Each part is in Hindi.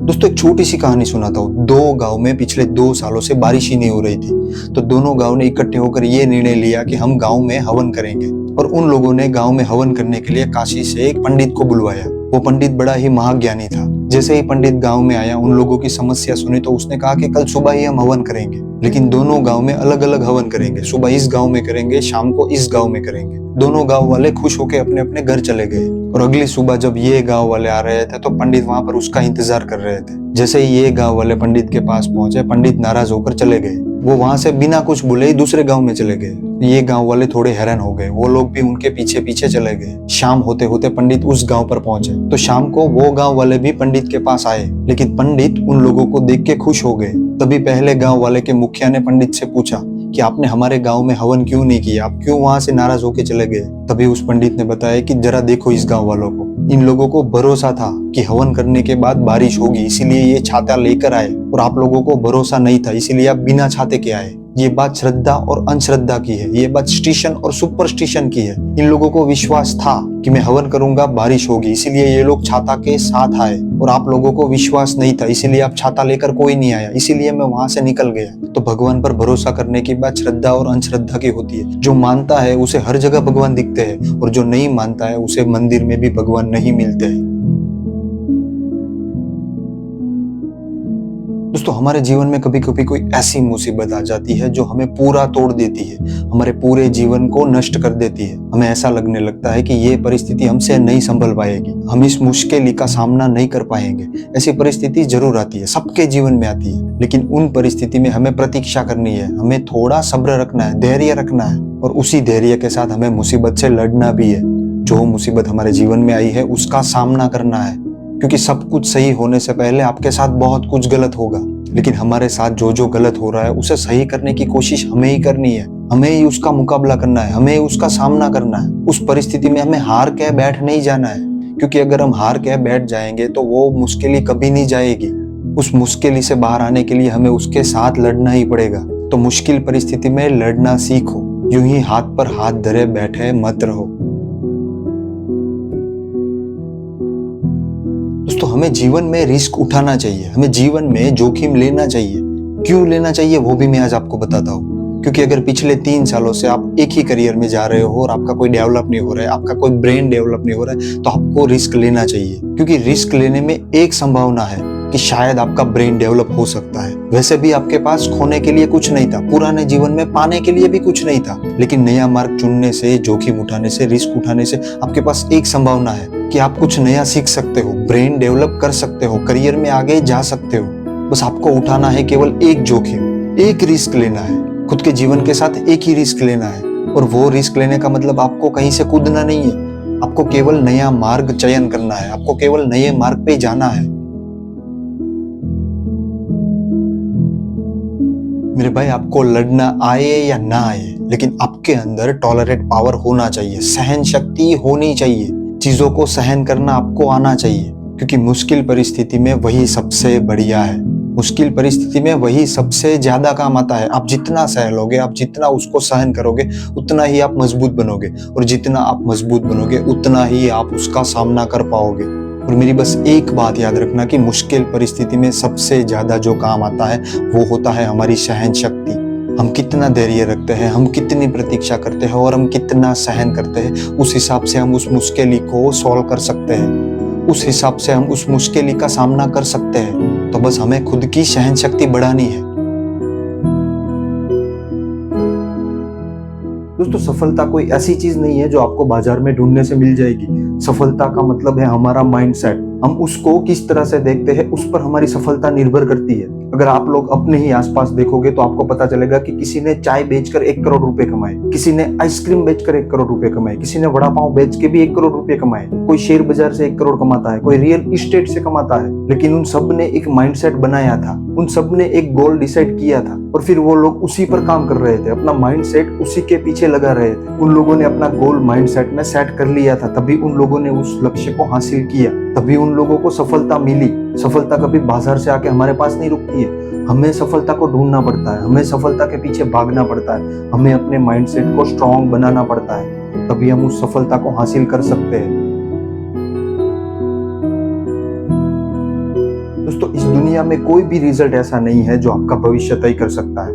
दोस्तों एक छोटी सी कहानी सुनाता हूँ। दो गांव में पिछले 2 सालों से बारिश ही नहीं हो रही थी। तो दोनों गांव ने इकट्ठे होकर ये निर्णय लिया कि हम गांव में हवन करेंगे। और उन लोगों ने गांव में हवन करने के लिए काशी से एक पंडित को बुलवाया। वो पंडित बड़ा ही महाज्ञानी था। जैसे ही पंडित गांव में आया, उन लोगों की समस्या सुनी तो उसने कहा कि कल सुबह ही हम हवन करेंगे, लेकिन दोनों गांव में अलग अलग हवन करेंगे। सुबह इस गांव में करेंगे, शाम को इस गांव में करेंगे। दोनों गांव वाले खुश होकर अपने अपने घर चले गए। और अगली सुबह जब ये गांव वाले आ रहे थे तो पंडित वहां पर उसका इंतजार कर रहे थे। जैसे ही ये गांव वाले पंडित के पास पहुंचे, पंडित नाराज होकर चले गए। वो वहां से बिना कुछ बोले ही दूसरे गांव में चले गए। ये गांव वाले थोड़े हैरान हो गए, वो लोग भी उनके पीछे पीछे चले गए। शाम होते होते पंडित उस गांव पर पहुंचे तो शाम को वो गांव वाले भी पंडित के पास आए, लेकिन पंडित उन लोगों को देख के खुश हो गए। तभी पहले गांव वाले के मुखिया ने पंडित से पूछा कि आपने हमारे गांव में हवन क्यों नहीं किया, आप क्यों वहां से नाराज होके चले गए। तभी उस पंडित ने बताया कि जरा देखो इस गांव वालों को, इन लोगों को भरोसा था कि हवन करने के बाद बारिश होगी, इसीलिए ये छाता लेकर आए, और आप लोगों को भरोसा नहीं था, इसीलिए आप बिना छाते के आए। ये बात श्रद्धा और अंधश्रद्धा की है, ये बात स्टिशन और सुपरस्टिशन की है। इन लोगों को विश्वास था कि मैं हवन करूंगा बारिश होगी, इसीलिए ये लोग छाता के साथ आए, और आप लोगों को विश्वास नहीं था, इसीलिए आप छाता लेकर कोई नहीं आया, इसीलिए मैं वहां से निकल गया। तो भगवान पर भरोसा करने की बात श्रद्धा और अंधश्रद्धा की होती है। जो मानता है उसे हर जगह भगवान दिखते हैं, और जो नहीं मानता है उसे मंदिर में भी भगवान नहीं मिलते हैं। दोस्तों हमारे जीवन में कभी कभी कोई ऐसी मुसीबत आ जाती है जो हमें पूरा तोड़ देती है, हमारे पूरे जीवन को नष्ट कर देती है। हमें ऐसा लगने लगता है कि ये परिस्थिति हमसे नहीं संभल पाएगी, हम इस मुश्किल का सामना नहीं कर पाएंगे। ऐसी परिस्थिति जरूर आती है, सबके जीवन में आती है, लेकिन उन परिस्थिति में हमें प्रतीक्षा करनी है, हमें थोड़ा सब्र रखना है, धैर्य रखना है, और उसी धैर्य के साथ हमें मुसीबत से लड़ना भी है। जो मुसीबत हमारे जीवन में आई है उसका सामना करना है, क्योंकि सब कुछ सही होने से पहले आपके साथ बहुत कुछ गलत होगा, लेकिन हमारे साथ जो जो गलत हो रहा है उसे सही करने की कोशिश हमें ही करनी है, हमें ही उसका मुकाबला करना है, हमें ही उसका सामना करना है। उस परिस्थिति में हमें हार के बैठ नहीं जाना है, क्योंकि अगर हम हार के बैठ जाएंगे तो वो मुश्किल कभी नहीं जाएगी। उस मुश्किल से बाहर आने के लिए हमें उसके साथ लड़ना ही पड़ेगा। तो मुश्किल परिस्थिति में लड़ना सीखो, यूं ही हाथ पर हाथ धरे बैठे मत रहो। दोस्तों हमें जीवन में रिस्क उठाना चाहिए, हमें जीवन में जोखिम लेना चाहिए। क्यों लेना चाहिए वो भी मैं आज आपको बताता हूँ। क्योंकि अगर पिछले 3 सालों से आप एक ही करियर में जा रहे हो और आपका कोई डेवलप नहीं हो रहा है, आपका कोई ब्रेन डेवलप नहीं हो रहा है, तो आपको रिस्क लेना चाहिए। क्योंकि रिस्क लेने में एक संभावना है कि शायद आपका ब्रेन डेवलप हो सकता है। वैसे भी आपके पास खोने के लिए कुछ नहीं था, पुराने जीवन में पाने के लिए भी कुछ नहीं था, लेकिन नया मार्ग चुनने से, जोखिम उठाने से, रिस्क उठाने से आपके पास एक संभावना है कि आप कुछ नया सीख सकते हो, ब्रेन डेवलप कर सकते हो, करियर में आगे जा सकते हो। बस आपको उठाना है केवल एक जोखिम, एक रिस्क लेना है, खुद के जीवन के साथ एक ही रिस्क लेना है। और वो रिस्क लेने का मतलब आपको कहीं से कूदना नहीं है, आपको केवल नया मार्ग चयन करना है, आपको केवल नए मार्ग पे जाना है। मेरे भाई, आपको लड़ना आए या ना आए, लेकिन आपके अंदर टॉलरेट पावर होना चाहिए, सहन शक्ति होनी चाहिए, चीजों को सहन करना आपको आना चाहिए। क्योंकि मुश्किल परिस्थिति में वही सबसे बढ़िया है, मुश्किल परिस्थिति में वही सबसे ज्यादा काम आता है। आप जितना सह लोगे, आप जितना उसको सहन करोगे, उतना ही आप मजबूत बनोगे, और जितना आप मजबूत बनोगे उतना ही आप उसका सामना कर पाओगे। और मेरी बस एक बात याद रखना कि मुश्किल परिस्थिति में सबसे ज्यादा जो काम आता है वो होता है हमारी सहन शक्ति। हम कितना धैर्य रखते हैं, हम कितनी प्रतीक्षा करते हैं, और हम कितना सहन करते हैं, उस हिसाब से हम उस मुश्किल को सॉल्व कर सकते हैं, उस हिसाब से हम उस मुश्किल का सामना कर सकते हैं। तो बस हमें खुद की सहन शक्ति बढ़ानी है। दोस्तों सफलता कोई ऐसी चीज नहीं है जो आपको बाजार में ढूंढने से मिल जाएगी। सफलता का मतलब है हमारा माइंडसेट, हम उसको किस तरह से देखते हैं उस पर हमारी सफलता निर्भर करती है। अगर आप लोग अपने ही आसपास देखोगे तो आपको पता चलेगा कि किसी ने चाय बेचकर 1 करोड़ रुपए कमाए, किसी ने आइसक्रीम बेचकर 1 करोड़ रुपए कमाए, किसी ने वड़ा पाव बेच के भी 1 करोड़ रुपए कमाए, कोई शेयर बाजार से 1 करोड़ कमाता है, कोई रियल इस्टेट से कमाता है। लेकिन उन सब ने एक माइंडसेट बनाया था, उन सब ने एक गोल डिसाइड किया था, और फिर वो लोग उसी पर काम कर रहे थे, अपना माइंडसेट उसी के पीछे लगा रहे थे। उन लोगों ने अपना गोल माइंडसेट में सेट कर लिया था, तभी उन लोगों ने उस लक्ष्य को हासिल किया, तभी उन लोगों को सफलता मिली। सफलता कभी बाजार से आके हमारे पास नहीं रुकती है, हमें सफलता को ढूंढना पड़ता है, हमें सफलता के पीछे भागना पड़ता है, हमें अपने माइंडसेट को स्ट्रांग बनाना पड़ता है, तभी हम उस सफलता को हासिल कर सकते हैं। दोस्तों इस दुनिया में कोई भी रिजल्ट ऐसा नहीं है जो आपका भविष्य तय कर सकता है।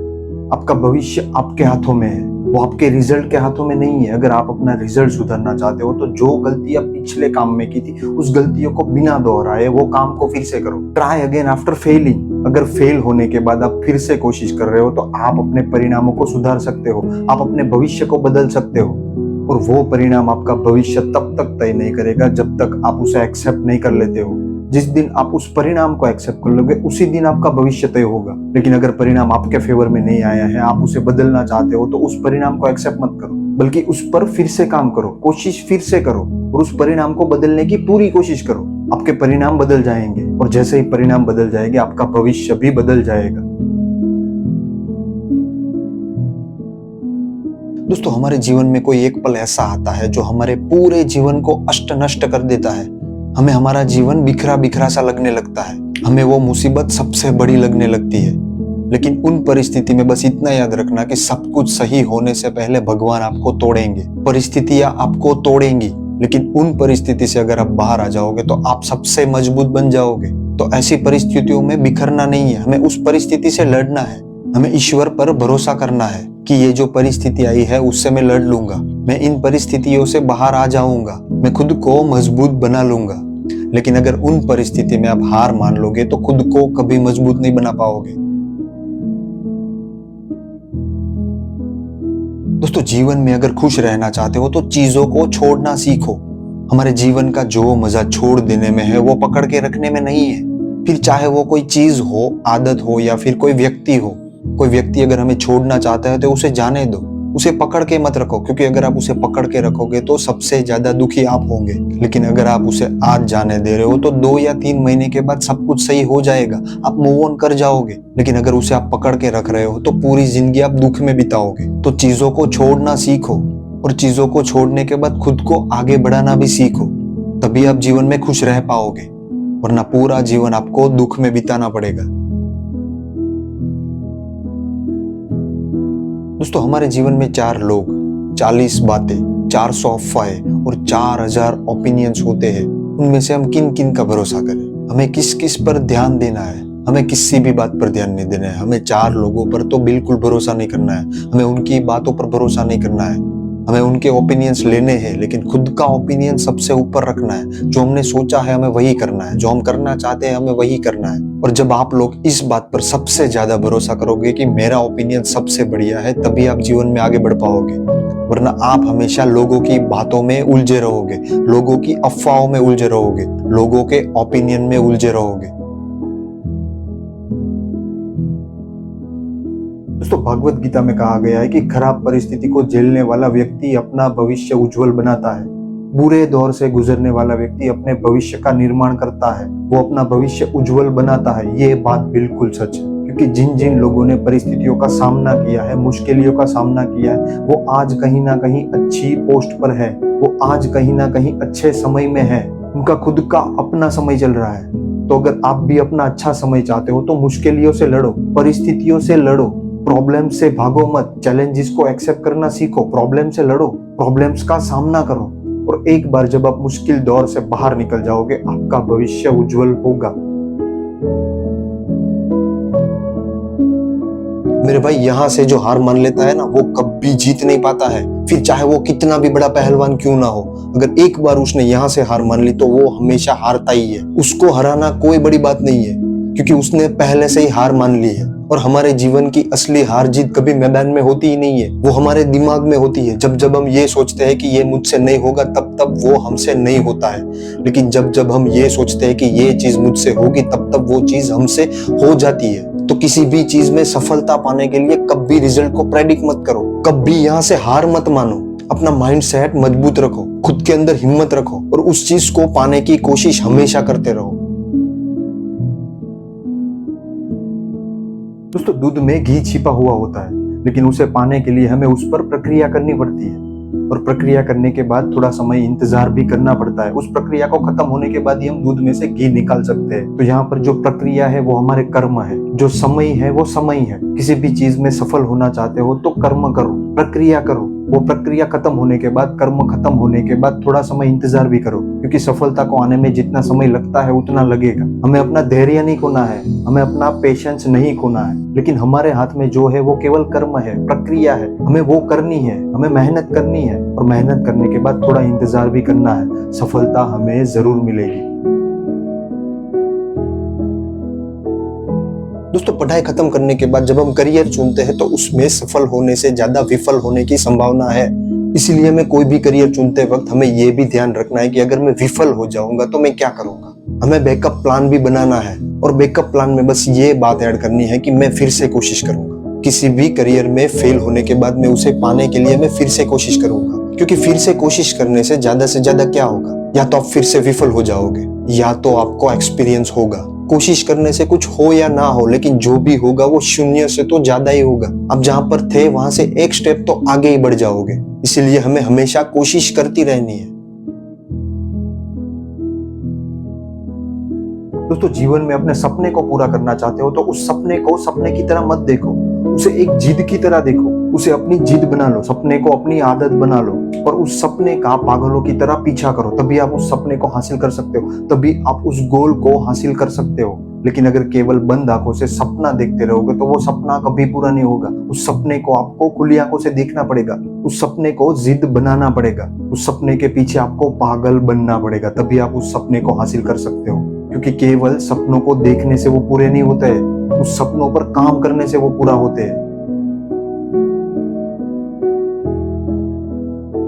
आपका भविष्य आपके हाथों में है, वो आपके रिजल्ट के हाथों में नहीं है। अगर आप अपना रिजल्ट सुधारना चाहते हो तो जो गलतियां पिछले काम में की थी उस गलतियों को बिना दोहराए वो काम को फिर से करो। Try again after failing. अगर फेल होने के बाद आप फिर से कोशिश कर रहे हो तो आप अपने परिणामों को सुधार सकते हो, आप अपने भविष्य को बदल सकते हो। और वो परिणाम आपका भविष्य तब तक तय नहीं करेगा जब तक आप उसे एक्सेप्ट नहीं कर लेते हो। जिस दिन आप उस परिणाम को एक्सेप्ट कर लोगे उसी दिन आपका भविष्य तय होगा। लेकिन अगर परिणाम आपके फेवर में नहीं आया है, आप उसे बदलना चाहते हो, तो उस परिणाम को एक्सेप्ट मत करो, बल्कि उस पर फिर से काम करो, कोशिश फिर से करो और उस परिणाम को बदलने की पूरी कोशिश करो। आपके परिणाम बदल जाएंगे और जैसे ही परिणाम बदल जाएंगे आपका भविष्य भी बदल जाएगा। दोस्तों, हमारे जीवन में कोई एक पल ऐसा आता है जो हमारे पूरे जीवन को अष्ट नष्ट कर देता है। हमें हमारा जीवन बिखरा बिखरा सा लगने लगता है, हमें वो मुसीबत सबसे बड़ी लगने लगती है। लेकिन उन परिस्थिति में बस इतना याद रखना कि सब कुछ सही होने से पहले भगवान आपको तोड़ेंगे, परिस्थितियां आपको तोड़ेंगी, लेकिन उन परिस्थिति से अगर आप बाहर आ जाओगे तो आप सबसे मजबूत बन जाओगे। तो ऐसी परिस्थितियों में बिखरना नहीं है, हमें उस परिस्थिति से लड़ना है। हमें ईश्वर पर भरोसा करना है कि ये जो परिस्थिति आई है उससे मैं लड़ लूंगा, मैं इन परिस्थितियों से बाहर आ जाऊंगा, मैं खुद को मजबूत बना लूंगा। लेकिन अगर उन परिस्थिति में आप हार मान लोगे तो खुद को कभी मजबूत नहीं बना पाओगे। दोस्तों, जीवन में अगर खुश रहना चाहते हो तो चीजों को छोड़ना सीखो। हमारे जीवन का जो मजा छोड़ देने में है वो पकड़ के रखने में नहीं है। फिर चाहे वो कोई चीज हो, आदत हो या फिर कोई व्यक्ति हो। कोई व्यक्ति अगर हमें छोड़ना चाहता है तो उसे जाने दो, उसे पकड़ के मत रखो, क्योंकि अगर आप उसे पकड़ के रखोगे तो सबसे ज्यादा दुखी आप होंगे। लेकिन अगर आप उसे आज जाने दे रहे हो तो 2 या 3 महीने के बाद सब कुछ सही हो जाएगा, आप मूव ऑन कर जाओगे। लेकिन अगर उसे आप पकड़ के रख रहे हो तो पूरी जिंदगी आप दुख में बिताओगे। तो चीजों को छोड़ना सीखो और चीजों को छोड़ने के बाद खुद को आगे बढ़ाना भी सीखो, तभी आप जीवन में खुश रह पाओगे, वरना पूरा जीवन आपको दुख में बिताना पड़ेगा। दोस्तों, हमारे जीवन में 4 लोग, 40 बातें, 400 अफवाहें और 4000 ओपिनियंस होते हैं। उनमें से हम किन किन का भरोसा करें? हमें किस किस पर ध्यान देना है? हमें किसी भी बात पर ध्यान नहीं देना है। हमें 4 लोगों पर तो बिल्कुल भरोसा नहीं करना है, हमें उनकी बातों पर भरोसा नहीं करना है। हमें उनके ओपिनियंस लेने हैं, लेकिन खुद का ओपिनियन सबसे ऊपर रखना है। जो हमने सोचा है हमें वही करना है, जो हम करना चाहते हैं हमें वही करना है। और जब आप लोग इस बात पर सबसे ज्यादा भरोसा करोगे कि मेरा ओपिनियन सबसे बढ़िया है, तभी आप जीवन में आगे बढ़ पाओगे, वरना आप हमेशा लोगों की बातों में उलझे रहोगे, लोगों की अफवाहों में उलझे रहोगे, लोगों के ओपिनियन में उलझे रहोगे। दोस्तों, भगवत गीता में कहा गया है कि खराब परिस्थिति को झेलने वाला व्यक्ति अपना भविष्य उज्जवल बनाता है, बुरे दौर से गुजरने वाला व्यक्ति अपने भविष्य का निर्माण करता है, वो अपना भविष्य उज्जवल बनाता है। ये बात बिल्कुल सच है, क्योंकि जिन जिन लोगों ने परिस्थितियों का सामना किया है, मुश्किलों का सामना किया है, वो आज कहीं ना कहीं अच्छी पोस्ट पर है, वो आज कहीं ना कहीं अच्छे समय में है, उनका खुद का अपना समय चल रहा है। तो अगर आप भी अपना अच्छा समय चाहते हो तो मुश्किलों से लड़ो, परिस्थितियों से लड़ो, प्रॉब्लम से भागो मत, चैलेंजेस को एक्सेप्ट करना सीखो, प्रॉब्लम से लड़ो, प्रॉब्लम्स का सामना करो। और एक बार जब आप मुश्किल दौर से बाहर निकल जाओगे, आपका भविष्य उज्जवल होगा। मेरे भाई, यहाँ से जो हार मान लेता है ना, वो कभी जीत नहीं पाता है, फिर चाहे वो कितना भी बड़ा पहलवान क्यों ना हो। अगर एक बार उसने यहाँ से हार मान ली तो वो हमेशा हारता ही है। उसको हराना कोई बड़ी बात नहीं है, क्योंकि उसने पहले से ही हार मान ली है। और हमारे जीवन की असली हार जीत कभी मैदान में होती ही नहीं है, वो हमारे दिमाग में होती है। जब जब हम ये सोचते हैं कि ये मुझसे नहीं होगा, तब तब वो हमसे नहीं होता है। लेकिन जब जब हम ये सोचते हैं कि ये चीज मुझसे होगी, तब तब वो चीज हमसे हो जाती है। तो किसी भी चीज में सफलता पाने के लिए कभी रिजल्ट को प्रेडिक्ट मत करो, कभी यहाँ से हार मत मानो। अपना माइंड सेट मजबूत रखो, खुद के अंदर हिम्मत रखो और उस चीज को पाने की कोशिश हमेशा करते रहो। दोस्तों, दूध में घी छिपा हुआ होता है, लेकिन उसे पाने के लिए हमें उस पर प्रक्रिया करनी पड़ती है, और प्रक्रिया करने के बाद थोड़ा समय इंतजार भी करना पड़ता है। उस प्रक्रिया को खत्म होने के बाद ही हम दूध में से घी निकाल सकते हैं। तो यहाँ पर जो प्रक्रिया है वो हमारे कर्म है, जो समय है वो समय है। किसी भी चीज में सफल होना चाहते हो तो कर्म करो, प्रक्रिया करो, वो प्रक्रिया खत्म होने के बाद, कर्म खत्म होने के बाद थोड़ा समय इंतजार भी करो, क्योंकि सफलता को आने में जितना समय लगता है उतना लगेगा। हमें अपना धैर्य नहीं खोना है, हमें अपना पेशेंस नहीं खोना है, लेकिन हमारे हाथ में जो है वो केवल कर्म है, प्रक्रिया है। हमें वो करनी है, हमें मेहनत करनी है, और मेहनत करने के बाद थोड़ा इंतजार भी करना है। सफलता हमें जरूर मिलेगी। दोस्तों, पढ़ाई खत्म करने के बाद जब हम करियर चुनते हैं तो उसमें सफल होने से ज्यादा विफल होने की संभावना है। इसीलिए हमें कोई भी करियर चुनते वक्त हमें यह भी ध्यान रखना है कि अगर मैं विफल हो जाऊंगा तो मैं क्या करूंगा। हमें बैकअप प्लान भी बनाना है, और बैकअप प्लान में बस ये बात ऐड करनी है कि मैं फिर से कोशिश करूंगा। किसी भी करियर में फेल होने के बाद मैं उसे पाने के लिए मैं फिर से कोशिश करूंगा, क्योंकि फिर से कोशिश करने से ज्यादा क्या होगा, या तो आप फिर से विफल हो जाओगे, या तो आपको एक्सपीरियंस होगा। कोशिश करने से कुछ हो या ना हो, लेकिन जो भी होगा वो शून्य से तो ज्यादा ही होगा। आप जहां पर थे वहां से एक स्टेप तो आगे ही बढ़ जाओगे। इसीलिए हमें हमेशा कोशिश करती रहनी है। दोस्तों, जीवन में अपने सपने को पूरा करना चाहते हो तो उस सपने को सपने की तरह मत देखो, उसे एक जिद की तरह देखो। उसे अपनी जिद बना लो, सपने को अपनी आदत बना लो, और उस सपने का पागलों की तरह पीछा करो। तभी आप उस सपने को हासिल कर सकते हो, तभी आप उस गोल को हासिल कर सकते हो। लेकिन अगर केवल बंद आंखों से सपना देखते रहोगे तो वो सपना कभी पूरा नहीं होगा। उस सपने को आपको खुली आंखों से देखना पड़ेगा, उस सपने को जिद बनाना पड़ेगा, उस सपने के पीछे आपको पागल बनना पड़ेगा, तभी आप उस सपने को हासिल कर सकते हो। क्योंकि केवल सपनों को देखने से वो पूरे नहीं होते हैं, उस सपनों पर काम करने से वो पूरा होते हैं।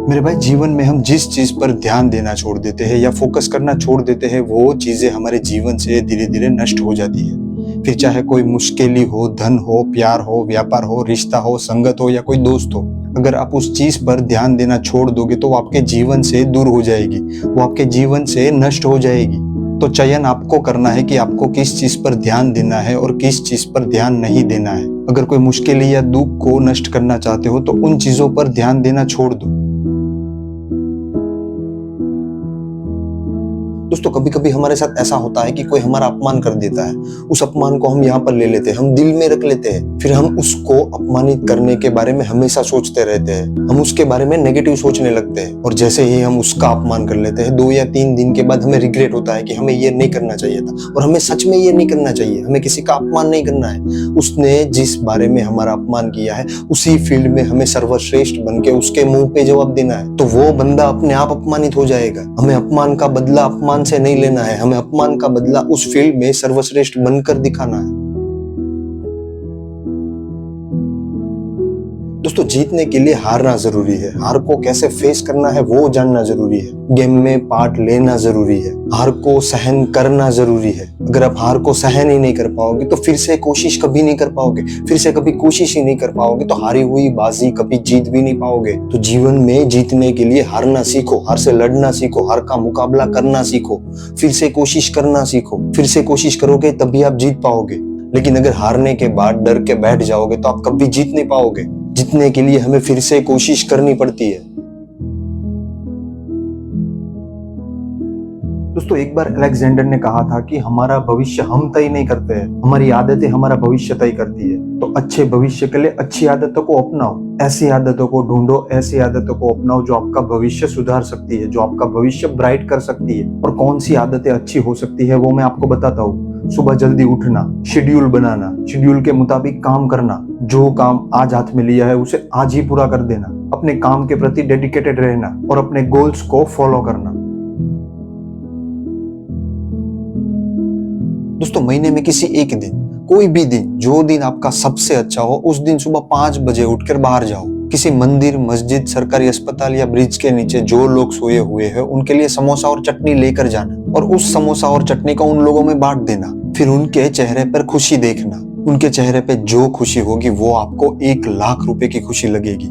मेरे भाई, जीवन में हम जिस चीज पर ध्यान देना छोड़ देते हैं या फोकस करना छोड़ देते हैं, वो चीजें हमारे जीवन से धीरे धीरे नष्ट हो जाती है। फिर चाहे कोई मुश्किल हो, धन हो, प्यार हो, व्यापार हो, रिश्ता हो, संगत हो या कोई दोस्त हो, अगर आप उस चीज पर ध्यान देना छोड़ दोगे तो वो आपके जीवन से दूर हो जाएगी, वो आपके जीवन से नष्ट हो जाएगी। तो चयन आपको करना है कि आपको किस चीज पर ध्यान देना है और किस चीज पर ध्यान नहीं देना है। अगर कोई मुश्किल या दुख को नष्ट करना चाहते हो तो उन चीजों पर ध्यान देना छोड़ दो। दोस्तों, कभी कभी हमारे साथ ऐसा होता है कि कोई हमारा अपमान कर देता है, उस अपमान को हम यहाँ पर ले लेते हैं, हम दिल में रख लेते हैं, फिर हम उसको अपमानित करने के बारे में हमेशा सोचते रहते हैं, हम उसके बारे में नेगेटिव सोचने लगते हैं। और जैसे ही हम उसका अपमान कर लेते हैं, 2 या 3 दिन के बाद हमें रिग्रेट होता है कि हमें ये नहीं करना चाहिए था, और हमें सच में ये नहीं करना चाहिए। हमें किसी का अपमान नहीं करना है, उसने जिस बारे में हमारा अपमान किया है उसी फील्ड में हमें सर्वश्रेष्ठ बन के उसके मुंह पे जवाब देना है, तो वो बंदा अपने आप अपमानित हो जाएगा। हमें अपमान का बदला अपमान से नहीं लेना है, हमें अपमान का बदला उस फील्ड में सर्वश्रेष्ठ बनकर दिखाना है। दोस्तों, जीतने के लिए हारना जरूरी है, हार को कैसे फेस करना है वो जानना जरूरी है, गेम में पार्ट लेना जरूरी है, हार को सहन करना जरूरी है। अगर आप हार को सहन ही नहीं कर पाओगे तो फिर से कोशिश कभी नहीं कर पाओगे, फिर से कभी कोशिश ही नहीं कर पाओगे तो हारी हुई बाजी कभी जीत भी नहीं पाओगे। तो जीवन में जीतने के लिए हारना सीखो, हार से लड़ना सीखो, हार का मुकाबला करना सीखो, फिर से कोशिश करना सीखो। फिर से कोशिश करोगे तभी आप जीत पाओगे। लेकिन अगर हारने के बाद डर के बैठ जाओगे तो आप कभी जीत नहीं पाओगे। जीतने के लिए हमें फिर से कोशिश करनी पड़ती है। दोस्तों, एक बार अलेक्जेंडर ने कहा था कि हमारा भविष्य हम तय नहीं करते हैं, हमारी आदतें हमारा भविष्य तय करती है। तो अच्छे भविष्य के लिए अच्छी आदतों को अपनाओ, ऐसी आदतों को ढूंढो, ऐसी आदतों को अपनाओ जो आपका भविष्य सुधार सकती है, जो आपका भविष्य ब्राइट कर सकती है। और कौन सी आदतें अच्छी हो सकती है वो मैं आपको बताता हूँ। सुबह जल्दी उठना, शेड्यूल बनाना, शेड्यूल के मुताबिक काम करना, जो काम आज हाथ में लिया है उसे आज ही पूरा कर देना, अपने काम के प्रति डेडिकेटेड रहना और अपने गोल्स को फॉलो करना। दोस्तों, महीने में किसी एक दिन, कोई भी दिन, जो दिन आपका सबसे अच्छा हो, उस दिन सुबह 5 बजे उठकर बाहर जाओ। किसी मंदिर, मस्जिद, सरकारी अस्पताल या ब्रिज के नीचे जो लोग सोए हुए हैं उनके लिए समोसा और चटनी लेकर जाना, और उस समोसा और चटनी को उन लोगों में बांट देना। फिर उनके चेहरे पर खुशी देखना, उनके चेहरे पे जो खुशी होगी वो आपको 1 लाख रुपए की खुशी लगेगी।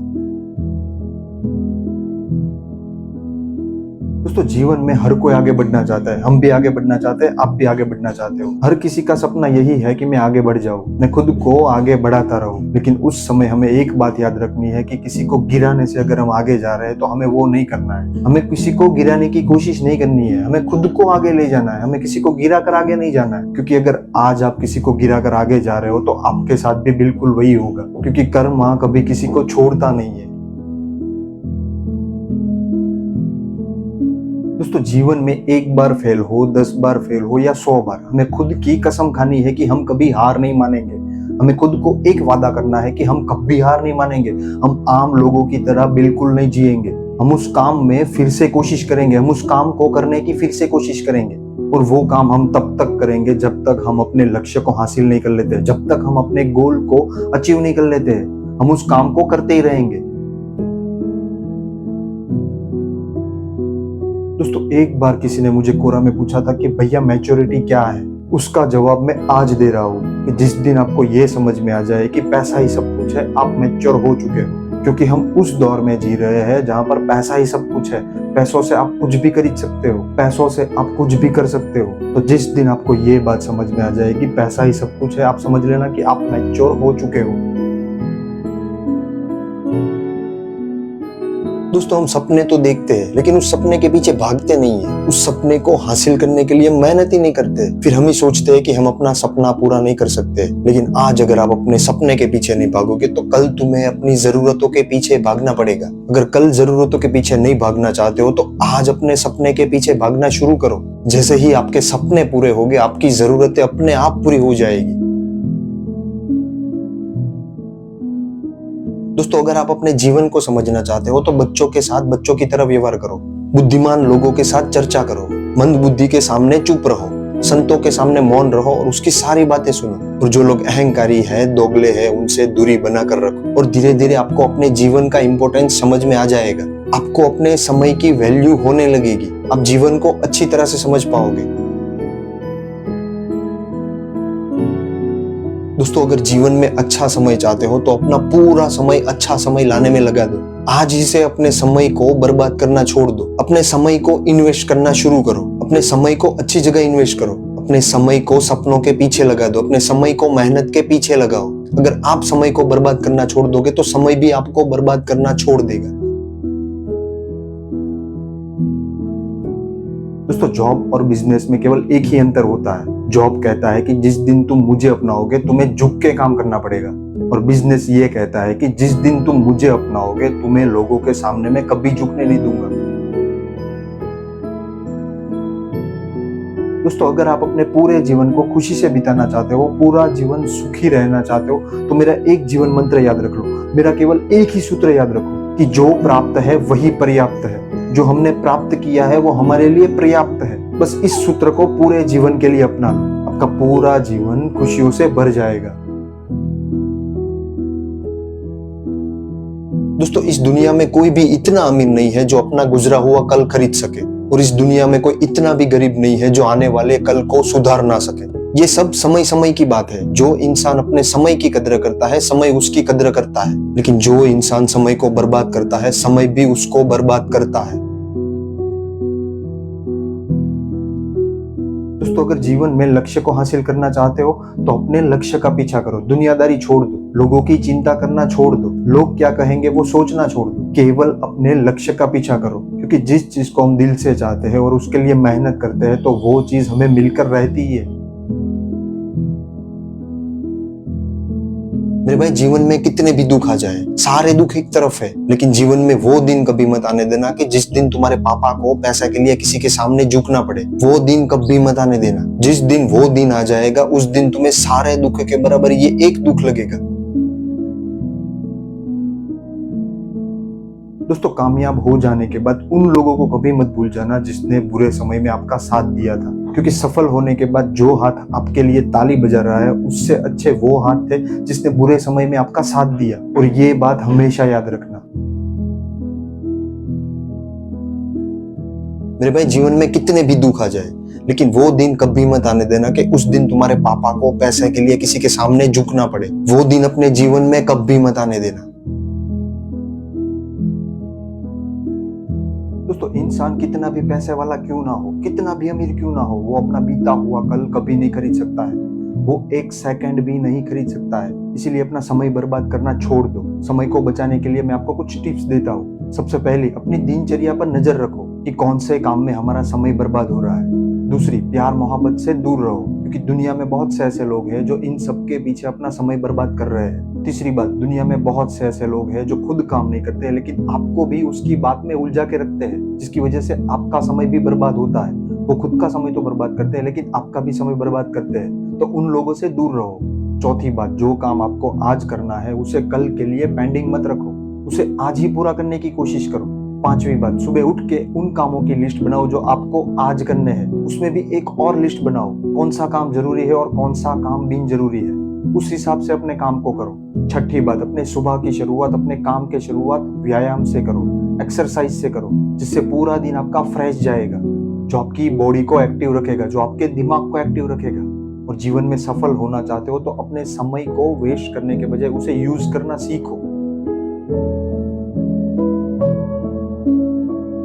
दोस्तों, जीवन में हर कोई आगे बढ़ना चाहता है, हम भी आगे बढ़ना चाहते हैं, आप भी आगे बढ़ना चाहते हो। हर किसी का सपना यही है कि मैं आगे बढ़ जाऊं, मैं खुद को आगे बढ़ाता रहूं। लेकिन उस समय हमें एक बात याद रखनी है कि किसी को गिराने से अगर हम आगे जा रहे हैं तो हमें वो नहीं करना है। हमें किसी को गिराने की कोशिश नहीं करनी है, हमें खुद को आगे ले जाना है, हमें किसी को गिरा कर आगे नहीं जाना है। क्योंकि अगर आज आप किसी को गिरा कर आगे जा रहे हो तो आपके साथ भी बिल्कुल वही होगा, क्योंकि कर्म कभी किसी को छोड़ता नहीं है। दोस्तों जीवन में एक बार फेल हो, 10 बार फेल हो या 100 बार, हमें खुद की कसम खानी है कि हम कभी हार नहीं मानेंगे। हमें खुद को एक वादा करना है कि हम कभी हार नहीं मानेंगे। हम आम लोगों की तरह बिल्कुल नहीं जिएंगे। हम उस काम में फिर से कोशिश करेंगे। हम उस काम को करने की फिर से कोशिश करेंगे। और वो काम हम तब तक करेंगे जब तक हम अपने लक्ष्य को हासिल नहीं कर लेते, जब तक हम अपने गोल को अचीव नहीं कर लेते। हम उस काम को करते ही रहेंगे। दोस्तों एक बार किसी ने मुझे कोरा में पूछा था कि भैया मैच्योरिटी क्या है। उसका जवाब मैं आज दे रहा हूँ कि जिस दिन आपको ये समझ में आ जाए कि पैसा ही सब कुछ है, आप मैच्योर हो चुके हो। क्योंकि हम उस दौर में जी रहे हैं जहाँ पर पैसा ही सब कुछ है। पैसों से आप कुछ भी खरीद सकते हो, पैसों से आप कुछ भी कर सकते हो। तो जिस दिन आपको ये बात समझ में आ जाए कि पैसा ही सब कुछ है, आप समझ लेना कि आप मैच्योर हो चुके हो। दोस्तों हम सपने तो देखते हैं लेकिन उस सपने के पीछे भागते नहीं है। उस सपने को हासिल करने के लिए मेहनत ही नहीं करते। फिर हम ही सोचते हैं कि हम अपना सपना पूरा नहीं कर सकते। लेकिन आज अगर आप अपने सपने के पीछे नहीं भागोगे तो कल तुम्हें अपनी जरूरतों के पीछे भागना पड़ेगा। अगर कल जरूरतों के पीछे नहीं भागना चाहते हो तो आज अपने सपने के पीछे भागना शुरू करो। जैसे ही आपके सपने पूरे होंगे आपकी जरूरतें अपने आप पूरी हो जाएगी। दोस्तों अगर आप अपने जीवन को समझना चाहते हो तो बच्चों के साथ बच्चों की तरह व्यवहार करो। बुद्धिमान लोगों के साथ चर्चा करो। मंद बुद्धि के सामने चुप रहो। संतों के सामने मौन रहो और उसकी सारी बातें सुनो। और जो लोग अहंकारी हैं, दोगले हैं, उनसे दूरी बनाकर रखो। और धीरे धीरे आपको अपने जीवन का इंपॉर्टेंस समझ में आ जाएगा। आपको अपने समय की वैल्यू होने लगेगी। आप जीवन को अच्छी तरह से समझ पाओगे। दोस्तों अगर जीवन में अच्छा समय चाहते हो तो अपना पूरा समय अच्छा समय लाने में लगा दो। आज ही से अपने समय को बर्बाद करना छोड़ दो। अपने समय को इन्वेस्ट करना शुरू करो। अपने समय को अच्छी जगह इन्वेस्ट करो। अपने समय को सपनों के पीछे लगा दो। अपने समय को मेहनत के पीछे लगाओ। अगर आप समय को बर्बाद करना छोड़ दोगे तो समय भी आपको बर्बाद करना छोड़ देगा। दोस्तों जॉब और बिजनेस में केवल एक ही अंतर होता है। जॉब कहता है कि जिस दिन तुम मुझे अपनाओगे तुम्हें झुक के काम करना पड़ेगा। और बिजनेस ये कहता है कि जिस दिन तुम मुझे अपनाओगे तुम्हें लोगों के सामने मैं कभी झुकने नहीं दूंगा। दोस्तों अगर आप अपने पूरे जीवन को खुशी से बिताना चाहते हो, पूरा जीवन सुखी रहना चाहते हो तो मेरा एक जीवन मंत्र याद रख लो। मेरा केवल एक ही सूत्र याद रखो कि जो प्राप्त है वही पर्याप्त है। जो हमने प्राप्त किया है वो हमारे लिए पर्याप्त है। बस इस सूत्र को पूरे जीवन के लिए अपना लो। आपका पूरा जीवन खुशियों से भर जाएगा। दोस्तों इस दुनिया में कोई भी इतना अमीर नहीं है जो अपना गुजरा हुआ कल खरीद सके। और इस दुनिया में कोई इतना भी गरीब नहीं है जो आने वाले कल को सुधार ना सके। ये सब समय समय की बात है। जो इंसान अपने समय की कदर करता है समय उसकी कदर करता है। लेकिन जो इंसान समय को बर्बाद करता है समय भी उसको बर्बाद करता है। दोस्तों अगर जीवन में लक्ष्य को हासिल करना चाहते हो तो अपने लक्ष्य का पीछा करो। दुनियादारी छोड़ दो। लोगों की चिंता करना छोड़ दो। लोग क्या कहेंगे वो सोचना छोड़ दो। केवल अपने लक्ष्य का पीछा करो। क्योंकि जिस चीज को हम दिल से चाहते हैं और उसके लिए मेहनत करते हैं तो वो चीज हमें मिलकर रहती है। मेरे भाई जीवन में कितने भी दुख आ जाए, सारे दुख एक तरफ है, लेकिन जीवन में वो दिन कभी मत आने देना कि जिस दिन तुम्हारे पापा को पैसा के लिए किसी के सामने झुकना पड़े। वो दिन कभी मत आने देना। जिस दिन वो दिन आ जाएगा उस दिन तुम्हें सारे दुख के बराबर ये एक दुख लगेगा। दोस्तों कामयाब हो जाने के बाद उन लोगों को कभी मत भूल जाना जिसने बुरे समय में आपका साथ दिया था। क्योंकि सफल होने के बाद जो हाथ आपके लिए ताली बजा रहा है उससे अच्छे वो हाथ थे जिसने बुरे समय में आपका साथ दिया। और ये बात हमेशा याद रखना। मेरे भाई जीवन में कितने भी दुख आ जाए लेकिन वो दिन कभी मत आने देना कि उस दिन तुम्हारे पापा को पैसे के लिए किसी के सामने झुकना पड़े। वो दिन अपने जीवन में कभी मत आने देना। दोस्तों इंसान कितना भी पैसे वाला क्यों ना हो, कितना भी अमीर क्यों ना हो, वो अपना बीता हुआ कल कभी नहीं खरीद सकता है। वो एक सेकंड भी नहीं खरीद सकता है। इसीलिए अपना समय बर्बाद करना छोड़ दो। समय को बचाने के लिए मैं आपको कुछ टिप्स देता हूँ। सबसे पहले अपनी दिनचर्या पर नजर रखो कि कौन से काम में हमारा समय बर्बाद हो रहा है। दूसरी, प्यार मोहब्बत से दूर रहो क्योंकि दुनिया में बहुत से ऐसे लोग हैं जो इन सब के पीछे अपना समय बर्बाद कर रहे हैं। तीसरी बात, दुनिया में बहुत से ऐसे लोग हैं जो खुद काम नहीं करते हैं लेकिन आपको भी उसकी बात में उलझा के रखते हैं, जिसकी वजह से आपका समय भी बर्बाद होता है। वो खुद का समय तो बर्बाद करते हैं लेकिन आपका भी समय बर्बाद करते हैं, तो उन लोगों से दूर रहो। चौथी बात, जो काम आपको आज करना है उसे कल के लिए पेंडिंग मत रखो, उसे आज ही पूरा करने की कोशिश करो। पांचवी बात, सुबह उठ के उन कामों की लिस्ट बनाओ जो आपको आज करने हैं, उसमें भी एक और लिस्ट बनाओ, कौन सा काम जरूरी है और कौन सा काम बिन जरूरी है, उस हिसाब से अपने काम को करो। छठी बात, अपने सुबह की शुरुआत, अपने काम की शुरुआत व्यायाम से करो, एक्सरसाइज से करो, जिससे पूरा दिन आपका फ्रेश जाएगा, जो आपकी बॉडी को एक्टिव रखेगा, जो आपके दिमाग को एक्टिव रखेगा। और जीवन में सफल होना चाहते हो तो अपने समय को वेस्ट करने के बजाय उसे यूज करना सीखो।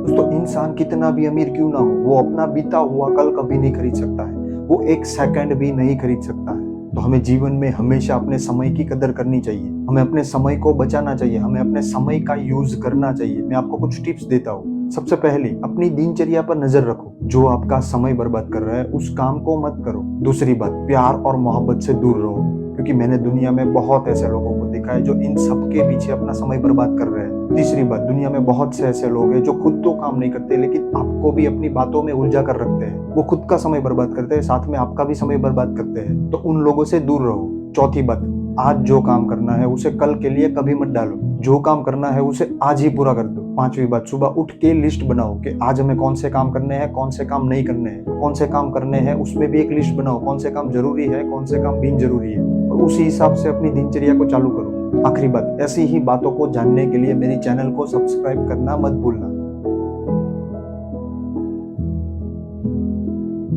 दोस्तों, इंसान कितना भी अमीर क्यों ना हो, वो अपना बीता हुआ कल कभी नहीं खरीद सकता है, वो एक सेकंड भी नहीं खरीद सकता है। तो हमें जीवन में हमेशा अपने समय की कदर करनी चाहिए, हमें अपने समय को बचाना चाहिए, हमें अपने समय का यूज करना चाहिए। मैं आपको कुछ टिप्स देता हूँ। सबसे पहले, अपनी दिनचर्या पर नजर रखो, जो आपका समय बर्बाद कर रहा है उस काम को मत करो। दूसरी बात, प्यार और मोहब्बत से दूर रहो, क्योंकि मैंने दुनिया में बहुत ऐसे लोगों को देखा है जो इन सब के पीछे अपना समय बर्बाद कर रहे हैं। तीसरी बात, दुनिया में बहुत से ऐसे लोग हैं जो खुद तो काम नहीं करते लेकिन आपको भी अपनी बातों में उलझा कर रखते हैं। वो खुद का समय बर्बाद करते हैं, साथ में आपका भी समय बर्बाद करते हैं, तो उन लोगों से दूर रहो। चौथी बात, आज जो काम करना है उसे कल के लिए कभी मत डालो, जो काम करना है उसे आज ही पूरा कर दो। पांचवी बात, सुबह उठ के लिस्ट बनाओ कि आज हमें कौन से काम करने हैं, कौन से काम नहीं करने हैं। कौन से काम करने हैं उसमें भी एक लिस्ट बनाओ, कौन से काम जरूरी है, कौन से काम बिन जरूरी है, और उसी हिसाब से अपनी दिनचर्या को चालू करो। आखिरी बात, ऐसी ही बातों को जानने के लिए मेरे चैनल को सब्सक्राइब करना मत भूलना।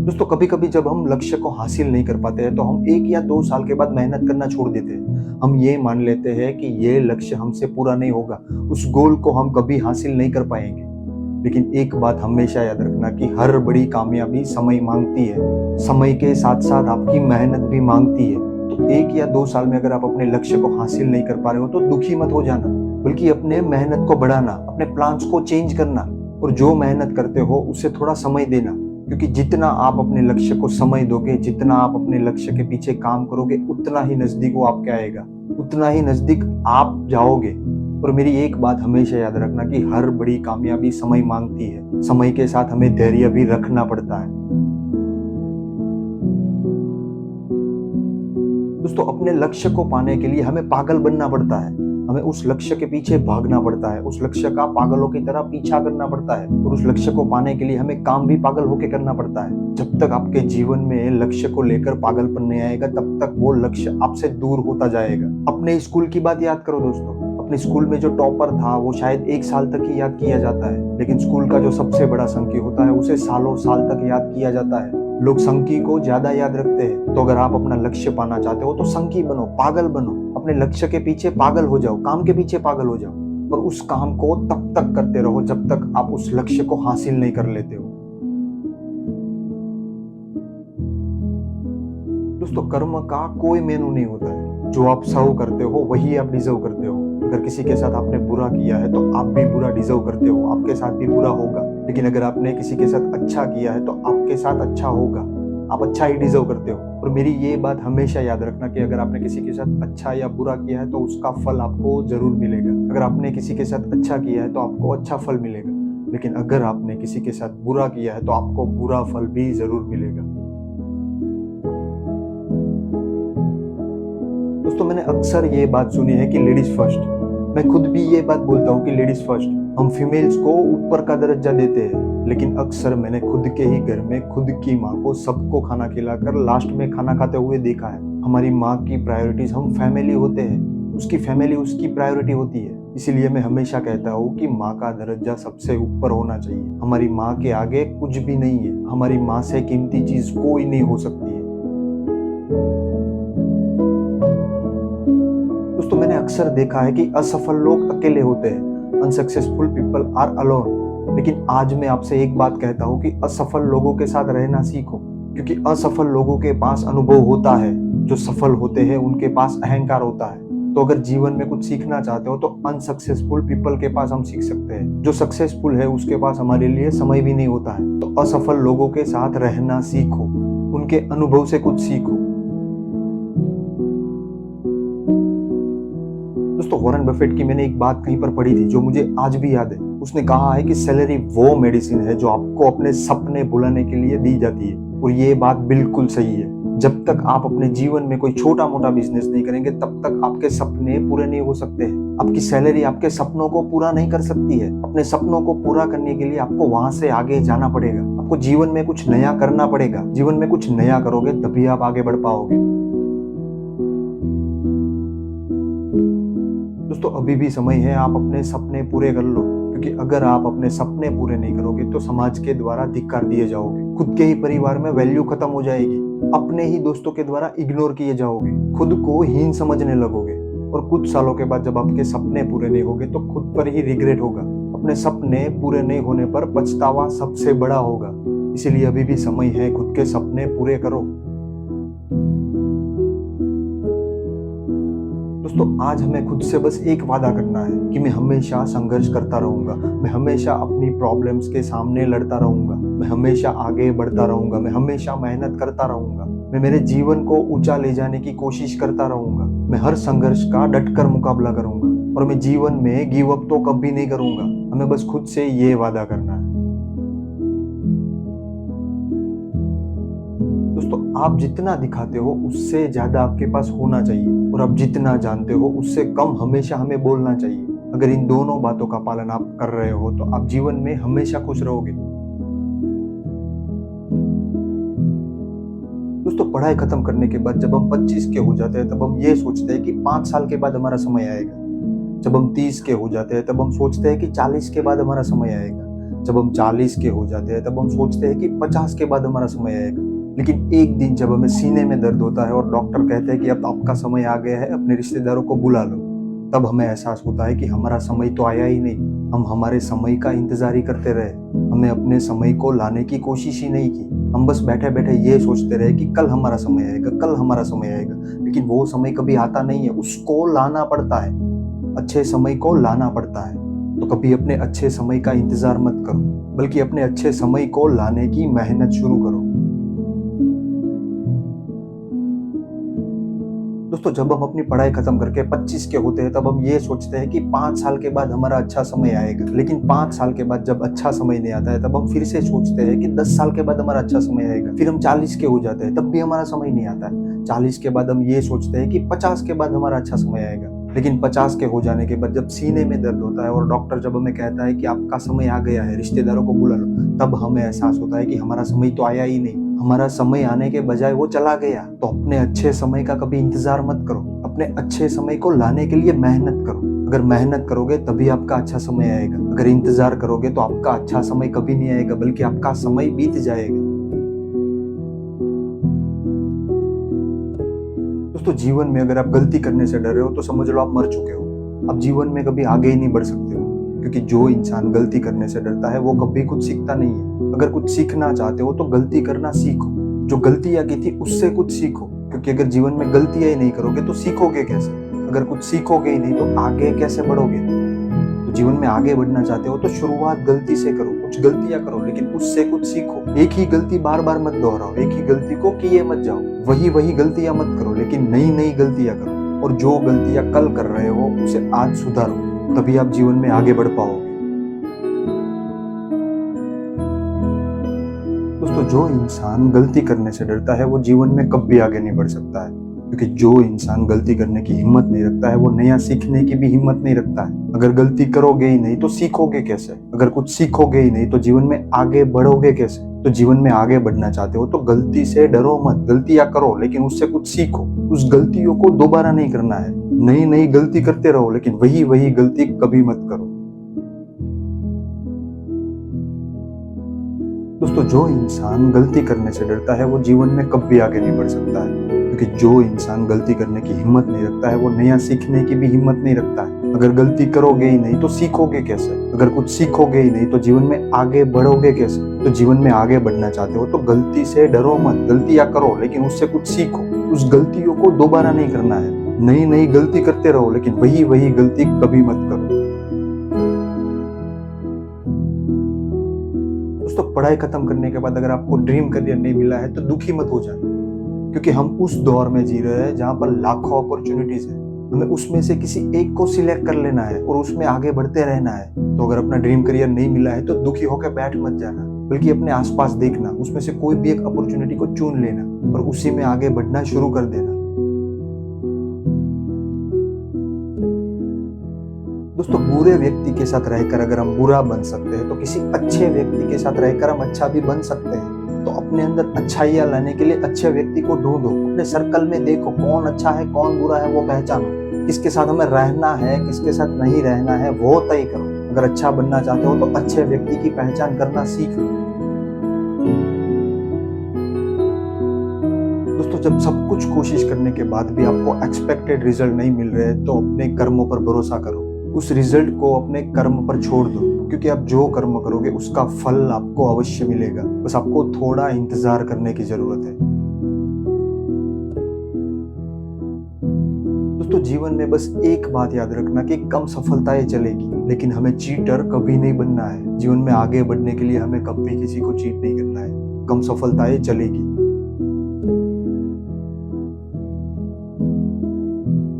दोस्तों, कभी कभी जब हम लक्ष्य को हासिल नहीं कर पाते हैं तो हम 1 या 2 साल के बाद मेहनत करना छोड़ देते हैं। हम ये मान लेते हैं कि ये लक्ष्य हमसे पूरा नहीं होगा, उस गोल को हम कभी हासिल नहीं कर पाएंगे। लेकिन एक बात हमेशा याद रखना कि हर बड़ी कामयाबी समय मांगती है, समय के साथ साथ आपकी मेहनत भी मांगती है। तो 1 या 2 साल में अगर आप अपने लक्ष्य को हासिल नहीं कर पा रहे हो तो दुखी मत हो जाना, बल्कि अपने मेहनत को बढ़ाना, अपने प्लान्स को चेंज करना, और जो मेहनत करते हो उसे थोड़ा समय देना। क्योंकि जितना आप अपने लक्ष्य को समय दोगे, जितना आप अपने लक्ष्य के पीछे काम करोगे, उतना ही नजदीक वो आपके आएगा, उतना ही नजदीक आप जाओगे। और मेरी एक बात हमेशा याद रखना कि हर बड़ी कामयाबी समय मांगती है, समय के साथ हमें धैर्य भी रखना पड़ता है। दोस्तों, अपने लक्ष्य को पाने के लिए हमें पागल बनना पड़ता है, हमें उस लक्ष्य के पीछे भागना पड़ता है, उस लक्ष्य का पागलों की तरह पीछा करना पड़ता है, और उस लक्ष्य को पाने के लिए हमें काम भी पागल होके करना पड़ता है। जब तक आपके जीवन में लक्ष्य को लेकर पागलपन नहीं आएगा तब तक वो लक्ष्य आपसे दूर होता जाएगा। अपने स्कूल की बात याद करो दोस्तों, अपने स्कूल में जो टॉपर था वो शायद 1 साल तक ही याद किया जाता है, लेकिन स्कूल का जो सबसे बड़ा संकी होता है उसे सालों साल तक याद किया जाता है। लोग संकी को ज्यादा याद रखते हैं। तो अगर आप अपना लक्ष्य पाना चाहते हो तो संकी बनो, पागल बनो, अपने लक्ष्य के पीछे पागल हो जाओ, काम के पीछे पागल हो जाओ, और उस काम को तब तक करते रहो जब तक आप उस लक्ष्य को हासिल नहीं कर लेते हो। दोस्तों, कर्म का कोई मेनू नहीं होता है, जो आप सर्व करते हो वही आप डिजर्व करते हो। अगर किसी के साथ आपने बुरा किया है तो आप भी बुरा डिजर्व करते हो, आपके साथ भी बुरा होगा। लेकिन अगर आपने किसी के साथ अच्छा किया है तो आपके साथ अच्छा होगा, आप अच्छा ही डिजर्व करते हो। और मेरी ये बात हमेशा याद रखना कि अगर आपने किसी के साथ अच्छा या बुरा किया है तो उसका फल आपको जरूर मिलेगा। अगर आपने किसी के साथ अच्छा किया है तो आपको अच्छा फल मिलेगा, लेकिन अगर आपने किसी के साथ बुरा किया है तो आपको बुरा फल भी जरूर मिलेगा। दोस्तों, मैंने अक्सर ये बात सुनी है कि लेडीज फर्स्ट। मैं खुद भी ये बात बोलता हूँ कि लेडीज फर्स्ट। हम फीमेल्स को ऊपर का दर्जा देते हैं, लेकिन अक्सर मैंने खुद के ही घर में खुद की माँ को सबको खाना खिलाकर लास्ट में खाना खाते हुए देखा है। हमारी माँ की प्रायोरिटीज हम फैमिली होते हैं, उसकी फैमिली उसकी प्रायोरिटी होती है। इसीलिए मैं हमेशा कहता हूँ कि माँ का दर्जा सबसे ऊपर होना चाहिए। हमारी माँ के आगे कुछ भी नहीं है, हमारी माँ से कीमती चीज कोई नहीं हो सकती है। दोस्तों, मैंने अक्सर देखा है कि असफल लोग अकेले होते हैं, अनसक्सेसफुल पीपल आर अलोन। लेकिन आज मैं आपसे एक बात कहता हूँ कि असफल लोगों के साथ रहना सीखो, क्योंकि असफल लोगों के पास अनुभव होता है, जो सफल होते हैं उनके पास अहंकार होता है। तो अगर जीवन में कुछ सीखना चाहते हो तो अनसक्सेसफुल पीपल के पास हम सीख सकते हैं। जो सक्सेसफुल है उसके पास हमारे लिए समय भी नहीं होता है। तो असफल लोगों के साथ रहना सीखो। उनके अनुभव से कुछ सीखो। दोस्तों, वॉरेन बफेट की मैंने एक बात कहीं पर पढ़ी थी जो मुझे आज भी याद है। उसने कहा है कि सैलरी वो मेडिसिन है जो आपको अपने सपने बुलाने के लिए दी जाती है, और ये बात बिल्कुल सही है। जब तक आप अपने जीवन में कोई छोटा मोटा बिजनेस नहीं करेंगे तब तक आपके सपने पूरे नहीं हो सकते हैं। आपकी सैलरी आपके सपनों को पूरा नहीं कर सकती है। अपने सपनों को पूरा करने के लिए आपको वहां से आगे जाना पड़ेगा। आपको जीवन में कुछ नया करना पड़ेगा। जीवन में कुछ नया करोगे तभी आप आगे बढ़ पाओगे। दोस्तों, अभी भी समय है, आप अपने सपने पूरे कर लो, क्योंकि अगर आप अपने सपने पूरे नहीं करोगे तो समाज के द्वारा धिक्कार दिए जाओगे, खुद के ही परिवार में वैल्यू खत्म हो जाएगी, अपने ही दोस्तों के द्वारा इग्नोर किए जाओगे, खुद को हीन समझने लगोगे, और कुछ सालों के बाद जब आपके सपने पूरे नहीं होंगे तो खुद पर ही रिग्रेट होगा। अपने सपने पूरे नहीं होने पर पछतावा सबसे बड़ा होगा। इसीलिए अभी भी समय है, खुद के सपने पूरे करो। दोस्तों, आज हमें खुद से बस एक वादा करना है कि मैं हमेशा संघर्ष करता रहूंगा, मैं हमेशा अपनी प्रॉब्लम्स के सामने लड़ता रहूंगा, मैं हमेशा आगे बढ़ता रहूंगा, मैं हमेशा मेहनत करता रहूंगा, मैं मेरे जीवन को ऊंचा ले जाने की कोशिश करता रहूंगा, मैं हर संघर्ष का डटकर मुकाबला करूंगा, और मैं जीवन में गिव अप तो कभी नहीं करूंगा। हमें बस खुद से ये वादा करना है। दोस्तों, आप जितना दिखाते हो उससे ज्यादा आपके पास होना चाहिए, और आप जितना जानते हो उससे कम हमेशा हमें बोलना चाहिए। अगर इन दोनों बातों का पालन आप कर रहे हो तो आप जीवन में हमेशा खुश रहोगे। दोस्तों, पढ़ाई खत्म करने के बाद जब हम 25 के हो जाते हैं तब हम ये सोचते हैं कि 5 साल के बाद हमारा समय आएगा। जब हम 30 के हो जाते हैं तब हम सोचते हैं कि 40 के बाद हमारा समय आएगा। जब हम 40 के हो जाते हैं तब हम सोचते हैं कि 50 के बाद हमारा समय आएगा। लेकिन एक दिन जब हमें सीने में दर्द होता है और डॉक्टर कहते हैं कि अब आपका समय आ गया है, अपने रिश्तेदारों को बुला लो, तब हमें एहसास होता है कि हमारा समय तो आया ही नहीं। हम हमारे समय का इंतजार ही करते रहे, हमने अपने समय को लाने की कोशिश ही नहीं की। हम बस बैठे बैठे ये सोचते रहे कि कल हमारा समय आएगा, कल हमारा समय आएगा, लेकिन वो समय कभी आता नहीं है, उसको लाना पड़ता है। अच्छे समय को लाना पड़ता है। तो कभी अपने अच्छे समय का इंतजार मत करो, बल्कि अपने अच्छे समय को लाने की मेहनत शुरू करो। दोस्तों, जब हम अपनी पढ़ाई खत्म करके 25 के होते हैं तब हम ये सोचते हैं कि 5 साल के बाद हमारा अच्छा समय आएगा। लेकिन 5 साल के बाद जब अच्छा समय नहीं आता है तब हम फिर से सोचते हैं कि 10 साल के बाद हमारा अच्छा समय आएगा। फिर हम 40 के हो जाते हैं तब भी हमारा समय नहीं आता है। 40 के बाद हम ये सोचते हैं कि 50 के बाद हमारा अच्छा समय आएगा। लेकिन 50 के हो जाने के बाद जब सीने में दर्द होता है और डॉक्टर जब हमें कहता है कि आपका समय आ गया है, रिश्तेदारों को बुला लो, तब हमें एहसास होता है कि हमारा समय तो आया ही नहीं। हमारा समय आने के बजाय वो चला गया। तो अपने अच्छे समय का कभी इंतजार मत करो, अपने अच्छे समय को लाने के लिए मेहनत करो। अगर मेहनत करोगे तभी आपका अच्छा समय आएगा। अगर इंतजार करोगे तो आपका अच्छा समय कभी नहीं आएगा, बल्कि आपका समय बीत जाएगा। दोस्तों, जीवन में अगर आप गलती करने से डर रहे हो तो समझ लो आप मर चुके हो। आप जीवन में कभी आगे ही नहीं बढ़ सकते हो, क्योंकि जो इंसान गलती करने से डरता है वो कभी कुछ सीखता नहीं है। अगर कुछ सीखना चाहते हो तो गलती करना सीखो। जो गलतियां की थी उससे कुछ सीखो, क्योंकि अगर जीवन में गलतियां ही नहीं करोगे तो सीखोगे कैसे? अगर कुछ सीखोगे ही नहीं तो आगे कैसे बढ़ोगे? तो जीवन में आगे बढ़ना चाहते हो तो शुरुआत गलती से करो, कुछ गलतियां करो, लेकिन उससे कुछ सीखो। एक ही गलती बार बार मत दोहराओ, एक ही गलती को किए मत जाओ। वही गलतियां मत करो, लेकिन नई नई गलतियां करो। और जो गलतियां कल कर रहे हो उसे आज सुधारो, तभी आप जीवन में आगे बढ़ पाओगे। दोस्तों, जो इंसान गलती करने से डरता है वो जीवन में कभी आगे नहीं बढ़ सकता है, क्योंकि जो इंसान गलती करने की हिम्मत नहीं रखता है वो नया सीखने की भी हिम्मत नहीं रखता है। अगर गलती करोगे ही नहीं तो सीखोगे कैसे? अगर कुछ सीखोगे ही नहीं तो जीवन में आगे बढ़ोगे कैसे? तो जीवन में आगे बढ़ना चाहते हो तो गलती से डरो मत, गलतियां करो, लेकिन उससे कुछ सीखो। उस गलतियों को दोबारा नहीं करना है। नई नई गलती करते रहो, लेकिन वही गलती कभी मत करो। दोस्तों, जो इंसान गलती करने से डरता है वो जीवन में कभी आगे नहीं बढ़ सकता है, क्योंकि जो इंसान गलती करने की हिम्मत नहीं रखता है वो नया सीखने की भी हिम्मत नहीं रखता है। अगर गलती करोगे ही नहीं तो सीखोगे कैसे? अगर कुछ सीखोगे ही नहीं तो जीवन में आगे बढ़ोगे कैसे? तो जीवन में आगे बढ़ना चाहते हो तो गलती से डरो मत, गलतियां करो, लेकिन उससे कुछ सीखो। उस गलतियों को दोबारा नहीं करना है। नई नई गलती करते रहो, लेकिन वही गलती कभी मत करो। दोस्तों पढ़ाई खत्म करने के बाद अगर आपको ड्रीम करियर नहीं मिला है तो दुखी मत हो जाना, क्योंकि हम उस दौर में जी रहे हैं जहाँ पर लाखों अपॉर्चुनिटीज है। हमें उसमें से किसी एक को सिलेक्ट कर लेना है और उसमें आगे बढ़ते रहना है। तो अगर अपना ड्रीम करियर नहीं मिला है तो दुखी होकर बैठ मत जाना, बल्कि अपने आसपास देखना, उसमें से कोई भी एक अपॉर्चुनिटी को चुन लेना और उसी में आगे बढ़ना शुरू कर देना। दोस्तों बुरे व्यक्ति के साथ रहकर अगर हम बुरा बन सकते हैं तो किसी अच्छे व्यक्ति के साथ रहकर हम अच्छा भी बन सकते हैं। तो अपने अंदर अच्छाइयाँ लाने के लिए अच्छे व्यक्ति को ढूंढो, अपने सर्कल में देखो कौन अच्छा है कौन बुरा है वो पहचानो, किसके साथ हमें रहना है किसके साथ नहीं रहना है वो तय करो। अगर अच्छा बनना चाहते हो तो अच्छे व्यक्ति की पहचान करना सीख लो। दोस्तों जब सब कुछ कोशिश करने के बाद भी आपको एक्सपेक्टेड रिजल्ट नहीं मिल रहे तो अपने कर्मों पर भरोसा करो, उस रिजल्ट को अपने कर्म पर छोड़ दो, क्योंकि आप जो कर्म करोगे उसका फल आपको अवश्य मिलेगा। बस आपको थोड़ा इंतजार करने की जरूरत है। दोस्तों जीवन में बस एक बात याद रखना कि कम सफलताएं चलेगी, लेकिन हमें चीटर कभी नहीं बनना है। जीवन में आगे बढ़ने के लिए हमें कभी किसी को चीट नहीं करना है। कम सफलताएं चलेगी।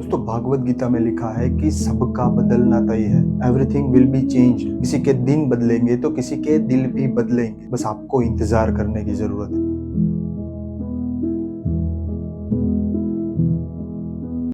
तो भागवत गीता में लिखा है कि सबका बदलना तय है, एवरीथिंग विल बी चेंज। किसी के दिन बदलेंगे तो किसी के दिल भी बदलेंगे, बस आपको इंतजार करने की जरूरत है।